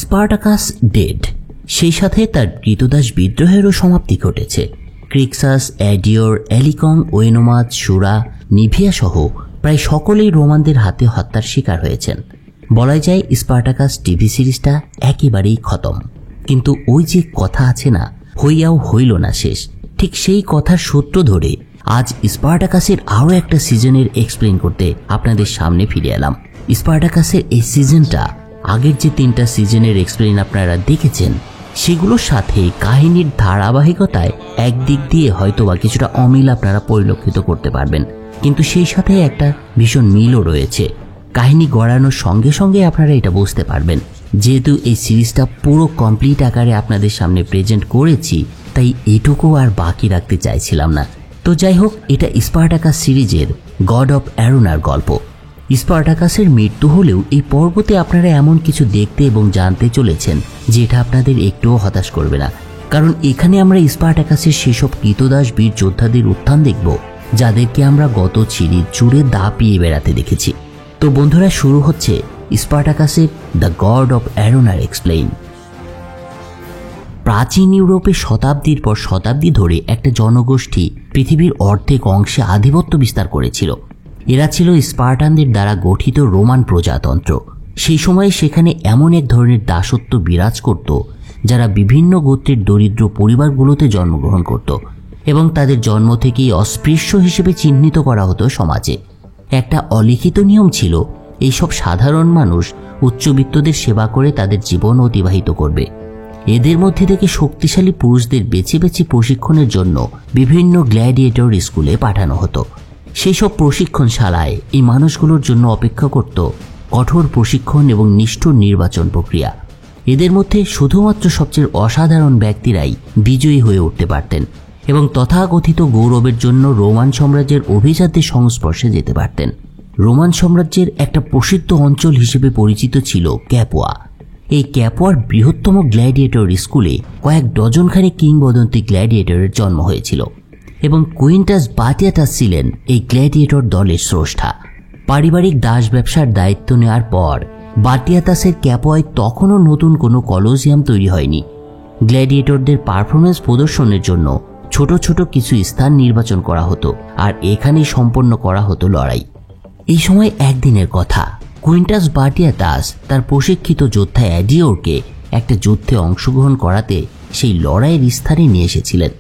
Spartacus dead, সেই সাথে তার কৃতদাস বিদ্রোহেরও সমাপ্তি ঘটেছে। ক্রিক্সাস, অ্যাডিওর, এলিকং, ওয়েনোমাস, সুরা, নিভিয়া সহ প্রায় সকলেই রোমানদের হাতে হত্যার শিকার হয়েছেন। বলা যায় স্পার্টাকাস টিভি সিরিজটা একেবারেই খতম। কিন্তু ওই যে কথা আছে না, হইয়াও হইল না শেষ, ঠিক সেই কথার সূত্র ধরে আজ স্পার্টাকাসের আরও একটা সিজনের এক্সপ্লেন করতে আপনাদের সামনে ফিরে এলাম। স্পার্টাকাসের এই সিজনটা আগের যে 3টা সিজনের এক্সপ্লেন আপনারা দেখেছেন সেগুলোর সাথে কাহিনীর ধারাবাহিকতায় একদিক দিয়ে হয়তোবা কিছুটা অমিল আপনারা পরিলক্ষিত করতে পারবেন, কিন্তু সেই সাথে একটা ভীষণ মিলও রয়েছে। কাহিনী গড়ানোর সঙ্গে সঙ্গে আপনারা এটা বুঝতে পারবেন। যেহেতু এই সিরিজটা পুরো কমপ্লিট আকারে আপনাদের সামনে প্রেজেন্ট করেছি, তাই এটুকু আর বাকি রাখতে চাইছিলাম না। তো যাই হোক, এটা স্পার্টাকাস সিরিজের গড অফ অ্যারোনার গল্প। স্পার্টাকাসের মৃত্যু হলেও এই পর্বতে আপনারা এমন কিছু দেখতে এবং জানতে চলেছেন যেটা আপনাদের একটুও হতাশ করবে না, কারণ এখানে আমরা স্পার্টাকাসের সেসব কৃতদাস বীর যোদ্ধাদের উত্থান দেখব যাদেরকে আমরা গত সিরিজ জুড়ে দাপিয়ে বেড়াতে দেখেছি। তো বন্ধুরা, শুরু হচ্ছে স্পার্টাকাসের দ্য গড অফ অ্যারোনার এক্সপ্লেইন। প্রাচীন ইউরোপে শতাব্দীর পর শতাব্দী ধরে একটা জনগোষ্ঠী পৃথিবীর অর্ধেক অংশে আধিপত্য বিস্তার করেছিল। এরা ছিল স্পার্টানদের দ্বারা গঠিত রোমান প্রজাতন্ত্র। সেই সময়ে সেখানে এমন এক ধরনের দাসত্ব বিরাজ করত যারা বিভিন্ন গোত্রের দরিদ্র পরিবারগুলোতে জন্মগ্রহণ করত এবং তাদের জন্ম থেকেই অস্পৃশ্য হিসেবে চিহ্নিত করা হতো সমাজে। একটা অলিখিত নিয়ম ছিল, এইসব সাধারণ মানুষ উচ্চবিত্তদের সেবা করে তাদের জীবন অতিবাহিত করবে। এদের মধ্যে থেকে শক্তিশালী পুরুষদের বেছে বেছে প্রশিক্ষণের জন্য বিভিন্ন গ্ল্যাডিয়েটর স্কুলে পাঠানো হতো। সেই সব প্রশিক্ষণশালায় এই মানুষগুলোর জন্য অপেক্ষা করত কঠোর প্রশিক্ষণ এবং নিষ্ঠুর নির্বাচন প্রক্রিয়া। এদের মধ্যে শুধুমাত্র সবচেয়ে অসাধারণ ব্যক্তিরাই বিজয়ী হয়ে উঠতে পারতেন এবং তথাকথিত গৌরবের জন্য রোমান সাম্রাজ্যের অভিজাতদের সংস্পর্শে যেতে পারতেন। রোমান সাম্রাজ্যের একটা প্রসিদ্ধ অঞ্চল হিসেবে পরিচিত ছিল ক্যাপুয়া। এই ক্যাপুয়ার বৃহত্তম গ্ল্যাডিয়েটর স্কুলে কয়েক ডজনখানি কিংবদন্তি গ্ল্যাডিয়েটরের জন্ম হয়েছিল এবং কুইন্টাস বাটিয়াটাস ছিলেন এই গ্ল্যাডিয়েটর দলের স্রষ্টা। পারিবারিক দাস ব্যবসার দায়িত্ব নেওয়ার পর বাটিয়াটাসের ক্যাপুয়ায় তখনও নতুন কোনো কলোসিয়াম তৈরি হয়নি। গ্ল্যাডিয়েটরদের পারফরমেন্স প্রদর্শনের জন্য ছোট ছোট কিছু স্থান নির্বাচন করা হতো আর এখানেই সম্পন্ন করা হতো লড়াই। এই সময় একদিনের কথা, কুইন্টাস বাটিয়াটাস তার প্রশিক্ষিত যোদ্ধা অ্যাডিওরকে একটা যুদ্ধে অংশগ্রহণ করাতে সেই লড়াইয়ের স্থানে নিয়ে এসেছিলেন।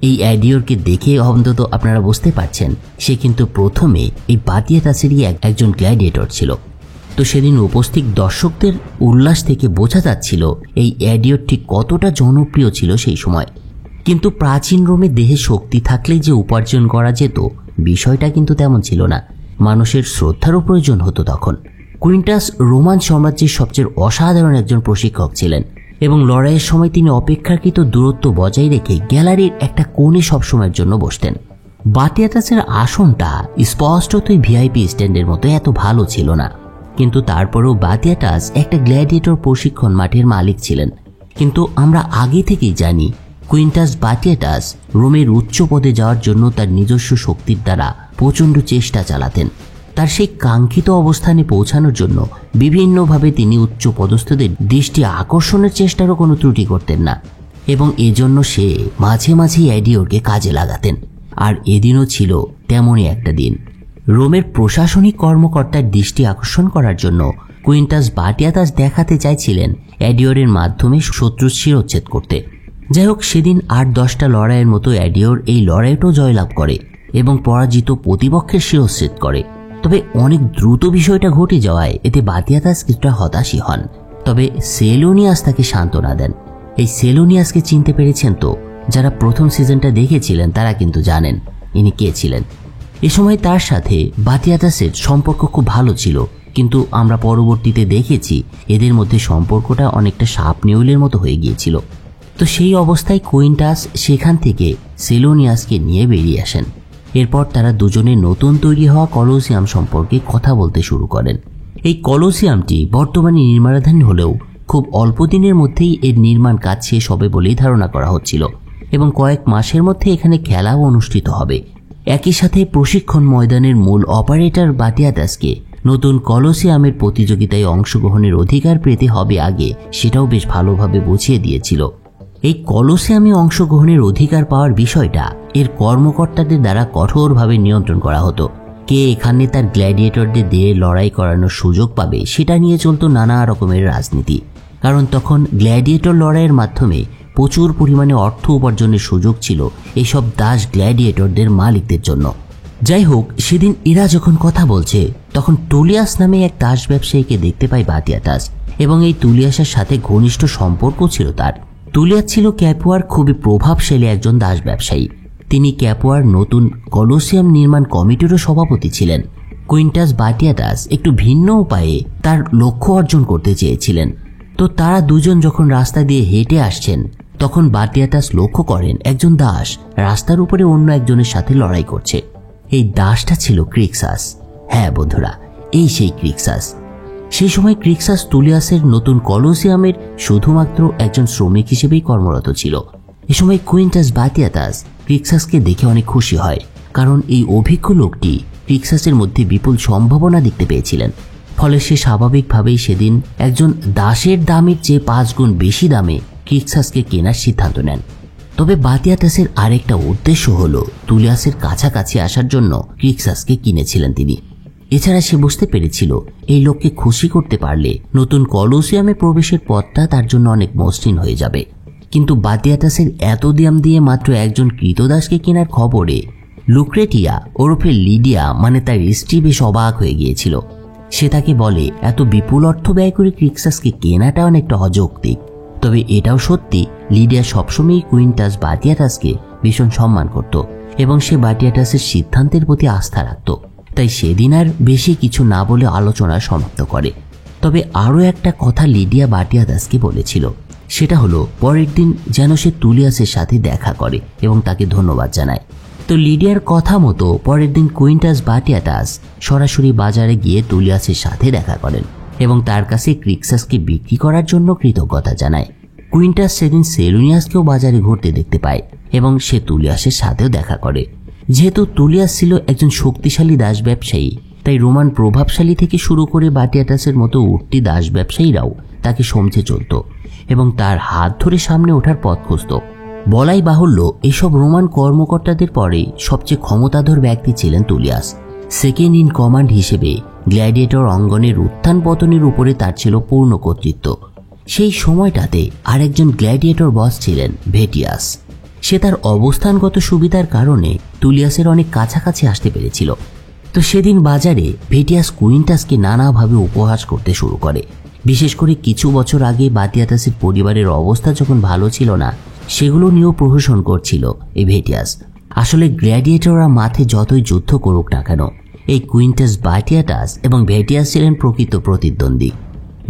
এই অ্যাডিওরকে দেখে অন্তত আপনারা বুঝতে পারছেন সে কিন্তু প্রথমে এই বাটিয়াটাসেরই একজন গ্ল্যাডিয়েটর ছিল। তো সেদিন উপস্থিত দর্শকদের উল্লাস থেকে বোঝা যাচ্ছিল এই অ্যাডিওর ঠিক কতটা জনপ্রিয় ছিল সেই সময়। কিন্তু প্রাচীন রোমে দেহে শক্তি থাকলে যে উপার্জন করা যেত, বিষয়টা কিন্তু তেমন ছিল না। মানুষের শ্রদ্ধারও প্রয়োজন হতো তখন। কুইন্টাস রোমান সাম্রাজ্যের সবচেয়ে অসাধারণ একজন প্রশিক্ষক ছিলেন এবং লড়াইয়ের সময় তিনি অপেক্ষাকৃত দূরত্ব বজায় রেখে গ্যালারির একটা কোণে সবসময়ের জন্য বসতেন। বাটিয়াটাসের আসনটা স্পষ্টতই ভিআইপি স্ট্যান্ডের মতো এত ভালো ছিল না, কিন্তু তারপরেও বাটিয়াটাস একটা গ্ল্যাডিয়েটর প্রশিক্ষণ মাঠের মালিক ছিলেন। কিন্তু আমরা আগে থেকেই জানি কুইন্টাস বাটিয়াটাস রোমের উচ্চ পদে যাওয়ার জন্য তার নিজস্ব শক্তির দ্বারা প্রচণ্ড চেষ্টা চালাতেন। তার সেই কাঙ্ক্ষিত অবস্থানে পৌঁছানোর জন্য বিভিন্নভাবে তিনি উচ্চ পদস্থদের দৃষ্টি আকর্ষণের চেষ্টারও কোনো ত্রুটি করতেন না এবং এজন্য সে মাঝে মাঝে অ্যাডিওরকে কাজে লাগাতেন। আর এদিনও ছিল তেমনই একটা দিন। রোমের প্রশাসনিক কর্মকর্তার দৃষ্টি আকর্ষণ করার জন্য কুইন্টাস বাটিয়াটাস দেখাতে চাইছিলেন অ্যাডিওরের মাধ্যমে শত্রুর শিরোচ্ছেদ করতে। যাই হোক, সেদিন 8-10টা লড়াইয়ের মতো অ্যাডিওর এই লড়াইটাও জয়লাভ করে এবং পরাজিত প্রতিপক্ষের শিরচ্ছেদ করে। তবে অনেক দ্রুত বিষয়টা ঘটে যাওয়ায় এতে বাটিয়াটাস কিছুটা হতাশই হন। তবে সেলোনিয়াস তাকে সান্ত্বনা দেন। এই সেলোনিয়াসকে চিনতে পেরেছেন তো? যারা প্রথম সিজনটা দেখেছিলেন তারা কিন্তু জানেন ইনি কে ছিলেন। এ সময় তার সাথে বাটিয়াটাসের সম্পর্ক খুব ভালো ছিল, কিন্তু আমরা পরবর্তীতে দেখেছি এদের মধ্যে সম্পর্কটা অনেকটা সাপ নেউলের মতো হয়ে গিয়েছিল। তো সেই অবস্থায় কুইন্টাস সেখান থেকে সেলোনিয়াসকে নিয়ে বেরিয়ে আসেন। এরপর তারা দুজনে নতুন তৈরি হওয়া কলোসিয়াম সম্পর্কে কথা বলতে শুরু করেন। এই কলোসিয়ামটি বর্তমানে নির্মাণাধীন হলেও খুব অল্প দিনের মধ্যেই এর নির্মাণ কাজ শেষ হবে বলেই ধারণা করা হচ্ছিল এবং কয়েক মাসের মধ্যে এখানে খেলাও অনুষ্ঠিত হবে। একই সাথে প্রশিক্ষণ ময়দানের মূল অপারেটর বাটিয়াটাসকে নতুন কলোসিয়ামের প্রতিযোগিতায় অংশগ্রহণের অধিকার পেতে হবে আগে, সেটাও বেশ ভালোভাবে বুঝিয়ে দিয়েছিল। এই কলোসিয়ামে অংশগ্রহণের অধিকার পাওয়ার বিষয়টা এর কর্মকর্তাদের দ্বারা কঠোরভাবে নিয়ন্ত্রণ করা হতো। কে এখানে তার গ্ল্যাডিয়েটরদের দিয়ে লড়াই করানোর সুযোগ পাবে সেটা নিয়ে চলতো নানা রকমের রাজনীতি। কারণ তখন গ্ল্যাডিয়েটর লড়াইয়ের মাধ্যমে প্রচুর পরিমাণে অর্থ উপার্জনের সুযোগ ছিল এইসব দাস গ্ল্যাডিয়েটরদের মালিকদের জন্য। যাই হোক, সেদিন এরা যখন কথা বলছে তখন তুলিয়াস নামে এক দাস ব্যবসায়ীকে দেখতে পায় বাতিয়াটাস, এবং এই তুলিয়াসের সাথে ঘনিষ্ঠ সম্পর্ক ছিল তার। তুলিয়াস ছিল ক্যাপুয়ার খুবই প্রভাবশালী একজন দাস ব্যবসায়ী। তিনি ক্যাপুয়ার নতুন কলোসিয়াম নির্মাণ কমিটিরও সভাপতি ছিলেন। কুইন্টাস বাতিয়াটাস একটু ভিন্ন উপায়ে তার লক্ষ্য অর্জন করতে চেয়েছিলেন। তো তারা দুজন যখন রাস্তা দিয়ে হেঁটে আসছেন তখন বাতিয়াটাস লক্ষ্য করেন একজন দাস রাস্তার উপরে অন্য একজনের সাথে লড়াই করছে। এই দাসটা ছিল ক্রিক্সাস। হ্যাঁ বন্ধুরা, এই সেই ক্রিক্সাস। সেই সময় ক্রিক্সাস তুলিয়াসের নতুন কলোসিয়ামের শুধুমাত্র একজন শ্রমিক হিসেবেই কর্মরত ছিল। এ সময় কুইন্টাস বাতিয়াটাস ক্রিক্সাসকে দেখে অনেক খুশি হয়, কারণ এই অভিজ্ঞ লোকটি ক্রিক্সাসের মধ্যে বিপুল সম্ভাবনা দেখতে পেয়েছিলেন। ফলে সে স্বাভাবিকভাবেই সেদিন একজন দাসের দামের চেয়ে 5 গুণ বেশি দামে ক্রিক্সাসকে কেনার সিদ্ধান্ত নেন। তবে বাতিয়াটাসের আরেকটা উদ্দেশ্য হলো তুলিয়াসের কাছাকাছি আসার জন্য ক্রিক্সাসকে কিনেছিলেন তিনি। এছাড়া সে বুঝতে পেরেছিল এই লোককে খুশি করতে পারলে নতুন কলোসিয়ামে প্রবেশের পথটা তার জন্য অনেক মসৃণ হয়ে যাবে। কিন্তু বাতিয়াটাসের এত দাম দিয়ে মাত্র একজন কৃতদাসকে কেনার খবরে লুক্রেটিয়া ওরফে লিডিয়া মানে তার স্ত্রী বেশ অবাক হয়ে গিয়েছিল। সে তাকে বলে এত বিপুল অর্থ ব্যয় করে ক্রিক্সাসকে কেনাটা অনেকটা অযৌক্তিক। তবে এটাও সত্যি, লিডিয়া সবসময়ই কুইন্টাস বাতিয়াটাসকে ভীষণ সম্মান করত এবং সে বাতিয়াটাসের সিদ্ধান্তের প্রতি আস্থা রাখত। তাই সেদিন আর বেশি কিছু না বলে আলোচনা সমাপ্ত করে। তবে আরও একটা কথা লিডিয়া বাতিয়াটাসকে বলেছিল, সেটা হলো পরের দিন যেন সে তুলিয়াসের সাথে দেখা করে এবং তাকে ধন্যবাদ জানায়। তো লিডিয়ার কথা মতো পরের দিন কুইন্টাস বাতিয়াটাস সরাসরি বাজারে গিয়ে তুলিয়াসের সাথে দেখা করেন এবং তার কাছে ক্রিক্সাসকে বিক্রি করার জন্য কৃতজ্ঞতা জানায়। কুইন্টাস সেদিন সেলুনিয়াসকেও বাজারে ঘুরতে দেখতে পায় এবং সে তুলিয়াসের সাথেও দেখা করে। যেহেতু তুলিয়াস ছিল একজন শক্তিশালী দাস ব্যবসায়ী, তাই রোমান প্রভাবশালী থেকে শুরু করে বাতিয়াটাসের মতো উঠতি দাস ব্যবসায়ীরাও তাকে সমঝে চলত এবং তার হাত ধরে সামনে ওঠার পথ খুঁজত। বলাই বাহুল্য, এসব রোমান কর্মকর্তাদের পরে সবচেয়ে ক্ষমতাধর ব্যক্তি ছিলেন তুলিয়াস। সেকেন্ড ইন কমান্ড হিসেবে গ্ল্যাডিয়েটর অঙ্গনের উত্থান পতনের উপরে তার ছিল পূর্ণ কর্তৃত্ব। সেই সময়টাতে আরেকজন গ্ল্যাডিয়েটর বস ছিলেন ভেটিয়াস। সে তার অবস্থানগত সুবিধার কারণে তুলিয়াসের অনেক কাছাকাছি আসতে পেরেছিল। তো সেদিন বাজারে ভেটিয়াস কুইন্টাসকে নানাভাবে উপহাস করতে শুরু করে। বিশেষ করে কিছু বছর আগে বাতিয়াটাসের পরিবারের অবস্থা যখন ভালো ছিল না, সেগুলো নিয়েও প্রহসন করছিল এই ভেটিয়াস। আসলে গ্ল্যাডিয়েটররা মাঠে যতই যুদ্ধ করুক না কেন, এই কুইন্টাস বাতিয়াটাস এবং ভেটিয়াস ছিলেন প্রকৃত প্রতিদ্বন্দ্বী।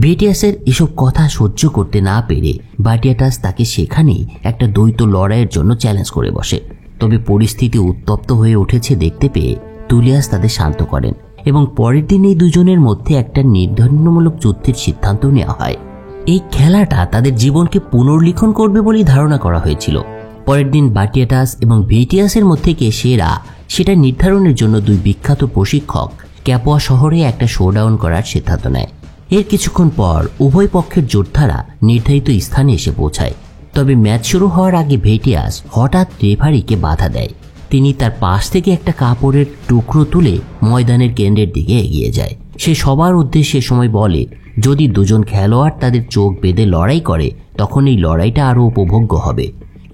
ভেটিয়াসের এসব কথা সহ্য করতে না পেরে বাতিয়াটাস তাকে সেখানেই একটা দ্বৈত লড়াইয়ের জন্য চ্যালেঞ্জ করে বসে। তবে পরিস্থিতি উত্তপ্ত হয়ে উঠেছে দেখতে পেয়ে তুলিয়াস তাদের শান্ত করেন এবং পরের দিন এই দুজনের মধ্যে একটা নির্ধারণমূলক যুদ্ধের সিদ্ধান্ত নেওয়া হয়। এই খেলাটা তাদের জীবনকে পুনর্লিখন করবে বলেই ধারণা করা হয়েছিল। পরের দিন বাতিয়াটাস এবং ভেটিয়াসের মধ্যে কে সেরা সেটা নির্ধারণের জন্য দুই বিখ্যাত প্রশিক্ষক ক্যাপুয়া শহরে একটা শোডাউন করার সিদ্ধান্ত নেয়। এর কিছুক্ষণ পর উভয় পক্ষের যোদ্ধারা নির্ধারিত স্থানে এসে পৌঁছায়। তবে ম্যাচ শুরু হওয়ার আগে ভেটিয়াস হঠাৎ রেফারিকে বাধা দেয়। তিনি তার পাশ থেকে একটা কাপড়ের টুকরো তুলে ময়দানের কেন্দ্রের দিকে এগিয়ে যায়। সে সবার উদ্দেশ্যে সময় বলে, যদি দুজন খেলোয়াড় তাদের চোখ বেঁধে লড়াই করে তখন এই লড়াইটা আরও উপভোগ্য হবে।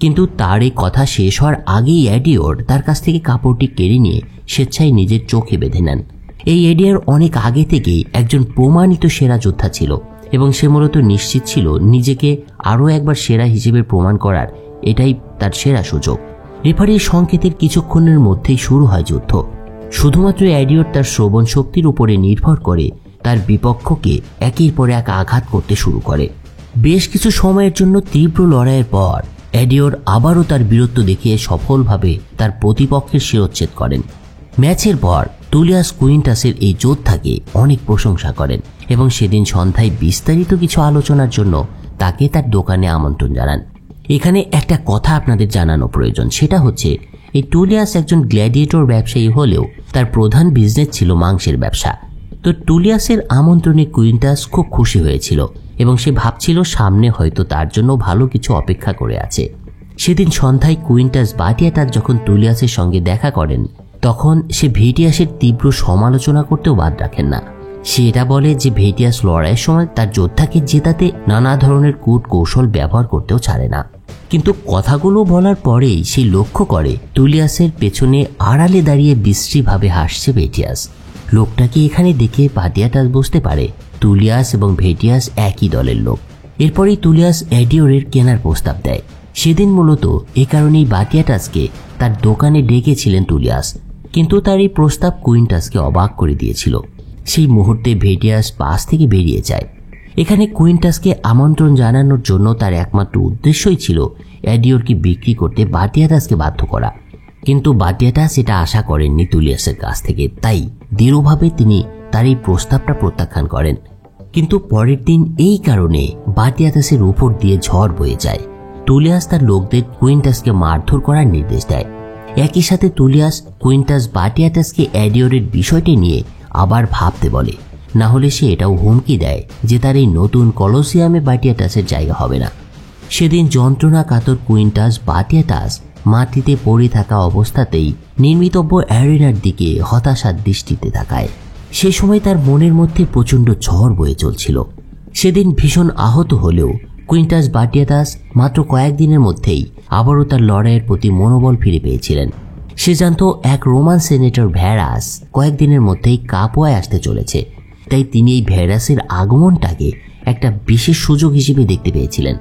কিন্তু তার এই কথা শেষ হওয়ার আগেই এডিওর তার কাছ থেকে কাপড়টি কেড়ে নিয়ে স্বেচ্ছায় নিজের চোখে বেঁধে নেন। এই এডিওর অনেক আগে থেকেই একজন প্রমাণিত সেরা যোদ্ধা ছিল এবং সে মূলত নিশ্চিত ছিল নিজেকে আরও একবার সেরা হিসেবে প্রমাণ করার এটাই তার সেরা সুযোগ। রেফারির সংকেতের কিছুক্ষণের মধ্যেই শুরু হয় যুদ্ধ। শুধুমাত্র এডিওর তার শ্রবণ শক্তির উপরে নির্ভর করে তার বিপক্ষকে একের পর এক আঘাত করতে শুরু করে। বেশ কিছু সময়ের জন্য তীব্র লড়াইয়ের পর এডিওর আবারও তার বীরত্ব দেখিয়ে সফলভাবে তার প্রতিপক্ষের শিরচ্ছেদ করেন। ম্যাচের পর তুলিয়াস কুইন্টাসের এই যোদ্ধাকে অনেক প্রশংসা করেন এবং সেদিন সন্ধ্যায় বিস্তারিত কিছু আলোচনার জন্য তাকে তার দোকানে আমন্ত্রণ জানান। এখানে একটা কথা আপনাদের জানানো প্রয়োজন, সেটা হচ্ছে এই তুলিয়াস একজন গ্ল্যাডিয়েটর ব্যবসায়ী হলেও তার প্রধান বিজনেস ছিল মাংসের ব্যবসা। তো টুলিয়াসের আমন্ত্রণে কুইন্টাস খুব খুশি হয়েছিল এবং সে ভাবছিল সামনে হয়তো তার জন্য ভালো কিছু অপেক্ষা করে আছে। সেদিন সন্ধ্যায় কুইন্টাস বাটিয়াটাস যখন টুলিয়াসের সঙ্গে দেখা করেন তখন সে ভেটিয়াসের তীব্র সমালোচনা করতেও বাদ রাখেন না। সে এটা বলে যে ভেটিয়াস লড়াইয়ের সময় তার যোদ্ধাকে জেতাতে নানা ধরনের কূট কৌশল ব্যবহার করতেও ছাড়ে না। কিন্তু কথাগুলো বলার পরেই সে লক্ষ্য করে টুলিয়াসের পেছনে আড়ালে দাঁড়িয়ে বিশ্রীভাবে হাসছে ভেটিয়াস। লোকটাকে এখানে দেখে বাটিয়াটাস বুঝতে পারে টুলিয়াস এবং ভেটিয়াস একই দলের লোক। এরপরেই টুলিয়াস এডিওরের কেনার প্রস্তাব দেয়। সেদিন মূলত এ কারণেই বাটিয়াটাসকে তার দোকানে ডেকেছিলেন টুলিয়াস, কিন্তু তার এই প্রস্তাব কুইন্টাসকে অবাক করে দিয়েছিল। সেই মুহূর্তে ভেটিয়াস পাশ থেকে বেরিয়ে যায়। এখানে কুইন্টাসকে আমন্ত্রণ জানানোর জন্য তার একমাত্র উদ্দেশ্যই ছিল এডিওরকে বিক্রি করতে বাটিয়াটাসকে বাধ্য করা। কিন্তু বাটিয়াটাস এটা আশা করেননি টুলিয়াসের কাছ থেকে, তাই দৃঢ়ভাবে তিনি তার এই প্রস্তাবটা প্রত্যাখ্যান করেন। কিন্তু পরের দিন এই কারণে বাটিয়াটাসের উপর দিয়ে ঝড় বয়ে যায়। টুলিয়াস তার লোকদের কুইন্টাসকে মারধর করার নির্দেশ দেয়। একই সাথে টুলিয়াস কুইন্টাস বাটিয়াটাসকে এডিওরের বিষয়টি নিয়ে আবার ভাবতে বলে, না হলে সে এটাও হুমকি দেয় যে তার এই নতুন কলোসিয়ামে বাটিয়াটাসের জায়গা হবে না। সেদিন যন্ত্রণা কাতর কুইন্টাস বাটিয়াটাস মাটিতে পড়ে থাকা অবস্থাতেই নির্মিতব্য অ্যারেনার দিকে হতাশার দৃষ্টিতে তাকায়। সে সময় তার মনের মধ্যে প্রচণ্ড ঝড় বয়ে চলছিল। সেদিন ভীষণ আহত হলেও কুইন্টাস বাটিয়াটাস মাত্র কয়েকদিনের মধ্যেই আবারও তার লড়াইয়ের প্রতি মনোবল ফিরে পেয়েছিলেন। সে জানত এক রোমান সেনেটর ভ্যারাস কয়েকদিনের মধ্যেই কাপুয়ায় আসতে চলেছে, তাই তিনি এই ভ্যারাসের আগমনটাকে একটা বিশেষ সুযোগ হিসেবে দেখতে পেয়েছিলেন।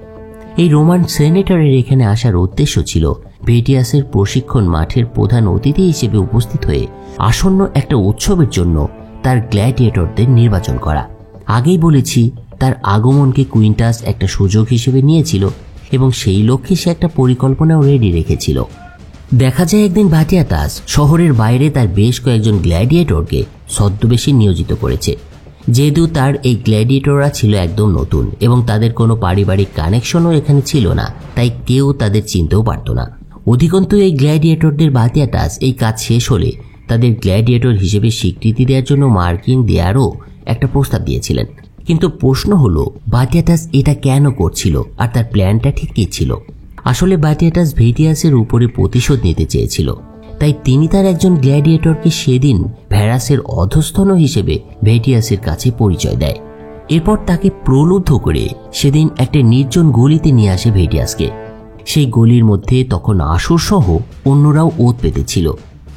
এই রোমান সেনেটরের এখানে আসার উদ্দেশ্য ছিল ভেটিয়াসের প্রশিক্ষণ মাঠের প্রধান অতিথি হিসেবে উপস্থিত হয়ে আসন্ন একটা উৎসবের জন্য তার গ্ল্যাডিয়েটরদের নির্বাচন করা। আগেই বলেছি তার আগমনকে কুইন্টাস একটা সুযোগ হিসেবে নিয়েছিল এবং সেই লক্ষ্যে সে একটা পরিকল্পনাও রেডি রেখেছিল। দেখা যায় একদিন বাটিয়াটাস শহরের বাইরে তার বেশ কয়েকজন গ্ল্যাডিয়েটরকে ছদ্মবেশে নিয়োজিত করেছে। যেহেতু তার এই গ্ল্যাডিয়েটররা ছিল একদম নতুন এবং তাদের কোনো পারিবারিক কানেকশনও এখানে ছিল না, তাই কেউ তাদের চিনতেও পারত না। অধিকন্তু এই গ্ল্যাডিয়েটরদের বাটিয়াটাস এই কাজ শেষ হলে তাদের গ্ল্যাডিয়েটর হিসেবে স্বীকৃতি দেওয়ার জন্য মার্কিং দেওয়ারও একটা প্রস্তাব দিয়েছিলেন। কিন্তু প্রশ্ন হলো বাটিয়াটাস এটা কেন করছিল আর তার প্ল্যানটা ঠিক কী ছিল? আসলে বাটিয়াটাস ভেটিয়াসের উপরে প্রতিশোধ নিতে চেয়েছিল, তাই তিনি তার একজন গ্ল্যাডিয়েটরকে সেদিন ভ্যারাসের অধস্তন হিসেবে ভেটিয়াসের কাছে পরিচয় দেয়। এরপর তাকে প্রলুব্ধ করে সেদিন একটা নির্জন গলিতে নিয়ে আসে ভেটিয়াসকে। সেই গলির মধ্যে তখন আসুর সহ অন্যরাও ওত পেতেছিল।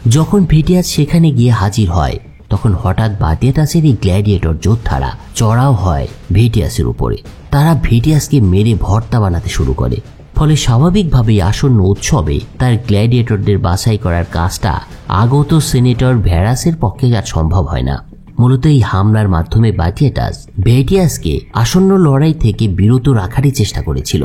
যখন ভেটিয়াস সেখানে গিয়ে হাজির হয় তখন হঠাৎ বাটিয়াটাসের এই গ্ল্যাডিয়েটর যোদ্ধারা চড়াও হয় ভেটিয়াসের উপরে। তারা ভেটিয়াসকে মেরে ভর্তা বানাতে শুরু করে। ফলে স্বাভাবিকভাবেই আসন্ন উৎসবে তার গ্ল্যাডিয়েটরদের বাছাই করার কাজটা আগত সেনেটর ভ্যারাসের পক্ষে আর সম্ভব হয় না। মূলত এই হামলার মাধ্যমে বাটিয়াটাস ভেটিয়াসকে আসন্ন লড়াই থেকে বিরত রাখারই চেষ্টা করেছিল।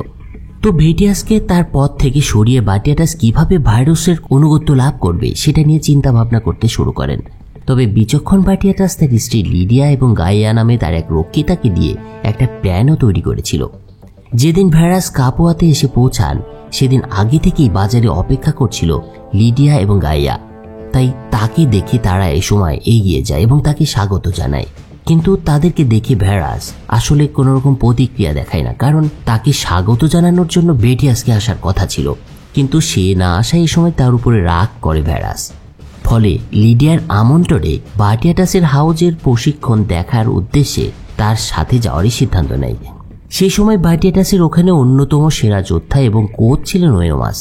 তো ভেটিয়াসকে তার পথ থেকে সরিয়ে বাটিয়াটাস কিভাবে ভাইরাসের অনুগত্য লাভ করবে সেটা নিয়ে চিন্তা ভাবনা করতে শুরু করেন। তবে বিচক্ষণ বাটিয়াটাস তার স্ত্রী লিডিয়া এবং গাইয়া নামে তার এক রক্ষিতাকে দিয়ে একটা প্ল্যানও তৈরি করেছিল। যেদিন ভ্যারাস কাপুয়াতে এসে পৌঁছান সেদিন আগে থেকেই বাজারে অপেক্ষা করছিল লিডিয়া এবং গাইয়া। তাই তাকে দেখে তারা এই সময় এগিয়ে যায় এবং তাকে স্বাগত জানায়। কিন্তু তাদেরকে দেখে ভ্যারাস আসলে কোনো রকম প্রতিক্রিয়া দেখায় না, কারণ তাকে স্বাগত জানানোর জন্য ভেটিয়াসকে আসার কথা ছিল, কিন্তু সে না আসায় এই সময় তার উপরে রাগ করে ভ্যারাস। ফলে লিডিয়ার আমন্ত্রণে বাটিয়াটাসের হাউজের প্রশিক্ষণ দেখার উদ্দেশ্যে তার সাথে যাওয়ারই সিদ্ধান্ত নেয়। সেই সময় বাটিয়াটাসের ওখানে অন্যতম সেরা যোদ্ধা এবং কোচ ছিলেন ওয়েনোমাস।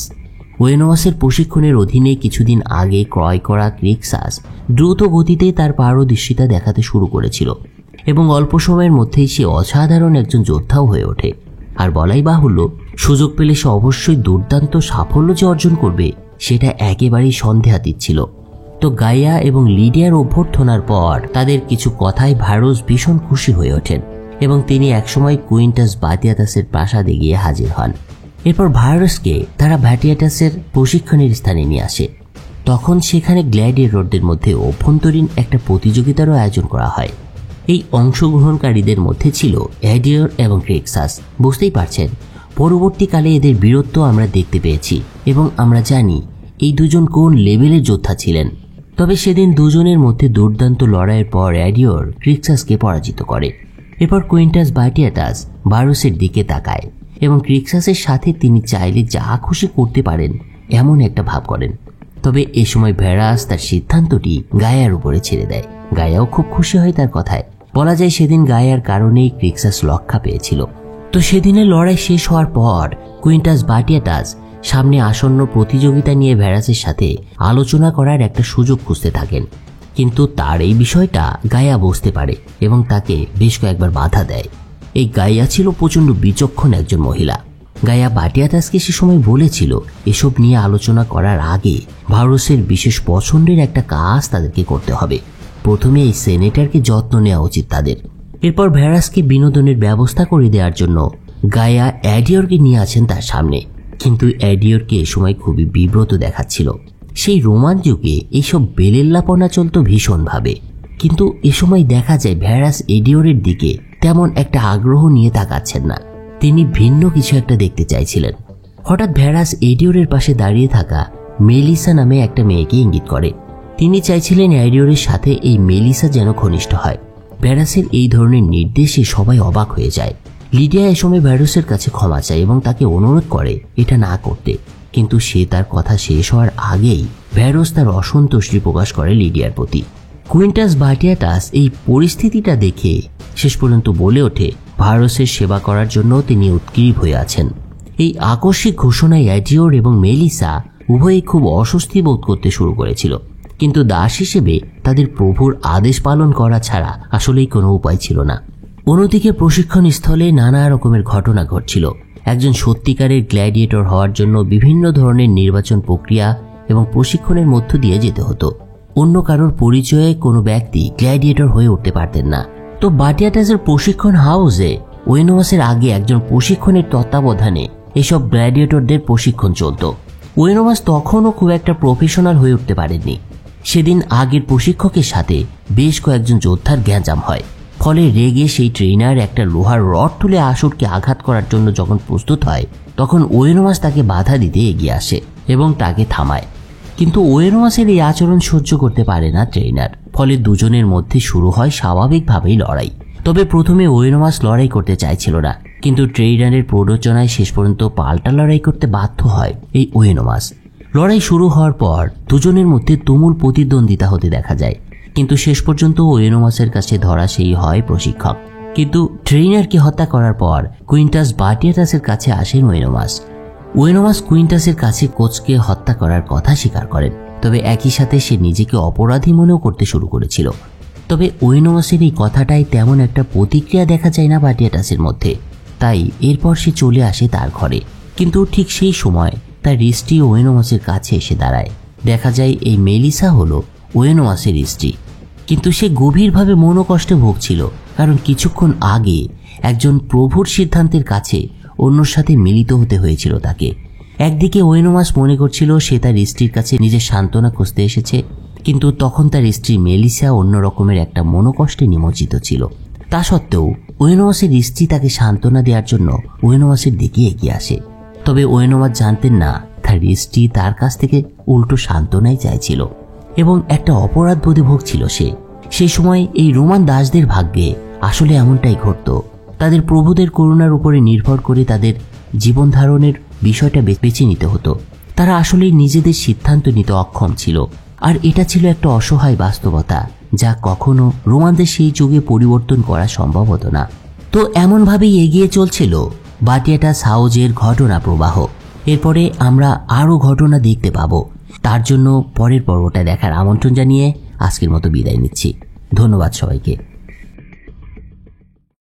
ওয়েনোমাসের প্রশিক্ষণের অধীনে কিছুদিন আগে ক্রয় করা ক্রিক্সাস দ্রুত গতিতে তার পারদর্শিতা দেখাতে শুরু করেছিল এবং অল্প সময়ের মধ্যেই সে অসাধারণ একজন যোদ্ধাও হয়ে ওঠে। আর বলাই বাহুল্য, সুযোগ পেলে সে অবশ্যই দুর্দান্ত সাফল্য যে অর্জন করবে সেটা একেবারেই সন্দেহাতীত ছিল। তো গাইয়া এবং লিডিয়ার অভ্যর্থনার পর তাদের কিছু কথায় ভাইরাস ভীষণ খুশি হয়ে ওঠেন এবং তিনি একসময় কুইন্টাস বাটিয়াটাসের প্রাসাদে গিয়ে হাজির হন। এরপর ভাইরাসকে তারা বাটিয়াটাসের প্রশিক্ষণের স্থানে নিয়ে আসে। তখন সেখানে গ্ল্যাডিয়েটরদের মধ্যে অভ্যন্তরীণ একটা প্রতিযোগিতারও আয়োজন করা হয়। এই অংশগ্রহণকারীদের মধ্যে ছিল এডিওর এবং ক্রিক্সাস। বুঝতেই পারছেন, পরবর্তীকালে এদের বীরত্ব আমরা দেখতে পেয়েছি এবং আমরা জানি এই দুজন কোন লেভেলের যোদ্ধা ছিলেন। তবে সেদিন দুজনের মধ্যে দুর্দান্ত লড়াইয়ের পর অ্যাডিওর ক্রিক্সাসকে পরাজিত করে। এরপর কুইন্টাস বার্টিয়াটাস ভারোসের দিকে তাকায় এবং ক্রিক্সাসের সাথে তিনি চাইলে যা খুশি করতে পারেন এমন একটা ভাব করেন। তবে এ সময় ভেরাস তার সিদ্ধান্তটি গায়ার উপরে ছেড়ে দেয়। গায়াও খুব খুশি হয় তার কথায়। বলা যায় সেদিন গায়ার কারণেই ক্রিক্সাস রক্ষা পেয়েছিল। তো সেদিনের লড়াই শেষ হওয়ার পর কুইন্টাস বার্টিয়াটাস সামনে আসন্ন প্রতিযোগিতা নিয়ে ভেরাসের সাথে আলোচনা করার একটা সুযোগ খুঁজতে থাকেন। কিন্তু তার এই বিষয়টা গায়া বুঝতে পারে এবং তাকে বেশ কয়েকবার বাধা দেয়। এই গায়া ছিল প্রচণ্ড বিচক্ষণ একজন মহিলা। গায়া বার্টিয়াটাসকে সে সময় বলেছিল এসব নিয়ে আলোচনা করার আগে ভারোসের বিশেষ পছন্দের একটা কাজ তাদেরকে করতে হবে। প্রথমে এই সেনেটারকে যত্ন নেওয়া উচিত তাদের। এরপর ভেরাসকে বিনোদনের ব্যবস্থা করে দেওয়ার জন্য গায়া অ্যাডিওরকে নিয়ে আসেন তার সামনে। কিন্তু অ্যাডিওরকে এ সময় খুবই বিব্রত দেখাচ্ছিল। সেই রোমান যুগে এইসব বেলেল্লাপনা চলত ভীষণভাবে। কিন্তু এ সময় দেখা যায় ভেরাস এডিওরের দিকে তেমন একটা আগ্রহ নিয়ে তাকাচ্ছেন না। তিনি ভিন্ন কিছু একটা দেখতে চাইছিলেন। হঠাৎ ভেরাস এডিওরের পাশে দাঁড়িয়ে থাকা মেলিসা নামে একটা মেয়েকে ইঙ্গিত করে। তিনি চাইছিলেন এডিওরের সাথে এই মেলিসা যেন ঘনিষ্ঠ হয়। ভেরাসের এই ধরনের নির্দেশে সবাই অবাক হয়ে যায়। লিডিয়া এ সময় ভেরাসের কাছে ক্ষমা চায় এবং তাকে অনুরোধ করে এটা না করতে। কিন্তু সে তার কথা শেষ হওয়ার আগেই ভেরাস তার অসন্তুষ্টি প্রকাশ করে লিডিয়ার প্রতি। কুইন্টাস বার্টিয়াটাস এই পরিস্থিতিটা দেখে শেষ পর্যন্ত বলে ওঠে ভারোসের সেবা করার জন্য তিনি উৎগ্রীব হয়ে আছেন। এই আকস্মিক ঘোষণায় অ্যাডিওর এবং মেলিসা উভয়ই খুব অস্বস্তি বোধ করতে শুরু করেছিল। কিন্তু দাস হিসেবে তাদের প্রভুর আদেশ পালন করা ছাড়া আসলেই কোনো উপায় ছিল না। অন্যদিকে প্রশিক্ষণ স্থলে নানা রকমের ঘটনা ঘটছিল। একজন সত্যিকারের গ্ল্যাডিয়েটর হওয়ার জন্য বিভিন্ন ধরনের নির্বাচন প্রক্রিয়া এবং প্রশিক্ষণের মধ্য দিয়ে যেতে হতো। অন্য কারোর পরিচয়ে কোনো ব্যক্তি গ্ল্যাডিয়েটর হয়ে উঠতে পারতেন না। তো বার্টিয়াটাসের প্রশিক্ষণ হাউসে ওয়েনোমাসের আগে একজন প্রশিক্ষণের তত্ত্বাবধানে এসব গ্ল্যাডিয়েটরদের প্রশিক্ষণ চলত। ওয়েনোমাস তখনও খুব একটা প্রফেশনাল হয়ে উঠতে পারেননি। সেদিন আগের প্রশিক্ষকের সাথে বেশ কয়েকজন যোদ্ধার গ্যাঞ্জাম হয়। ফলে রেগে সেই ট্রেনার একটা লোহার রড তুলে আসুরকে আঘাত করার জন্য যখন প্রস্তুত হয় তখন ওয়েনোমাস তাকে বাধা দিতে এগিয়ে আসে এবং তাকে থামায়। কিন্তু ওয়েনোমাসের এই আচরণ সহ্য করতে পারে না ট্রেনার। ফলে দুজনের মধ্যে শুরু হয় স্বাভাবিকভাবেই লড়াই। তবে প্রথমে ওয়েনোমাস লড়াই করতে চাইছিল না, কিন্তু ট্রেনারের প্ররোচনায় শেষ পর্যন্ত পাল্টা লড়াই করতে বাধ্য হয় এই ওয়েনোমাস। লড়াই শুরু হওয়ার পর দুজনের মধ্যে তুমুল প্রতিদ্বন্দ্বিতা হতে দেখা যায়। কিন্তু শেষ পর্যন্ত ওয়েনোমাসের কাছে ধরা সেই হয় প্রশিক্ষক। কিন্তু ট্রেনারকে হত্যা করার পর কুইন্টাস বার্টিয়াটাসের কাছে আসেন ওয়েনোমাস। ওয়েনোমাস কুইন্টাসের কাছে কোচকে হত্যা করার কথা স্বীকার করেন। তবে একই সাথে সে নিজেকে অপরাধী মনেও করতে শুরু করেছিল। তবে ওয়েনোমাসের এই কথাটাই তেমন একটা প্রতিক্রিয়া দেখা যায় না বার্টিয়াটাসের মধ্যে। তাই এরপর সে চলে আসে তার ঘরে। কিন্তু ঠিক সেই সময় তার স্ত্রী ওয়েনোমাসের কাছে এসে দাঁড়ায়। দেখা যায় এই মেলিসা হলো ওয়েনোমাসের স্ত্রী। কিন্তু সে গভীরভাবে মনোকষ্টে ভুগছিল, কারণ কিছুক্ষণ আগে একজন প্রভুর সিদ্ধান্তের কাছে অন্যর সাথে মিলিত হতে হয়েছিল তাকে। একদিকে ওয়েনোমাস মনে করছিল সে তার স্ত্রীর কাছে নিজের সান্ত্বনা খুঁজতে এসেছে, কিন্তু তখন তার স্ত্রী মেলিসা অন্য রকমের একটা মনোকষ্টে নিমজ্জিত ছিল। তা সত্ত্বেও ওয়েনোমাসের স্ত্রী তাকে সান্ত্বনা দেওয়ার জন্য ওয়েনোমাসের দিকে এগিয়ে আসে। তবে ওয়েনোমাস জানতেন না তার স্ত্রী তার কাছ থেকে উল্টো সান্ত্বনাই চাইছিল এবং একটা অপরাধ বোধে ভুগছিল সে। সেই সময় এই রোমান দাসদের ভাগ্যে আসলে এমনটাই ঘটত। তাদের প্রভুদের করুণার উপরে নির্ভর করে তাদের জীবন ধারণের বিষয়টা বেছে নিতে হতো। তারা আসলেই নিজেদের সিদ্ধান্ত নিতে অক্ষম ছিল। আর এটা ছিল একটা অসহায় বাস্তবতা, যা কখনো রোমানদের সেই যুগে পরিবর্তন করা সম্ভব হতো না। তো এমনভাবেই এগিয়ে চলছিল বার্টিয়াটাস হাউজের ঘটনা প্রবাহ। এরপরে আমরা আরও ঘটনা দেখতে পাবো। তার জন্য পরের পর্বটা দেখার আমন্ত্রণ জানিয়ে আজকের মতো বিদায় নিচ্ছি। ধন্যবাদ সবাইকে।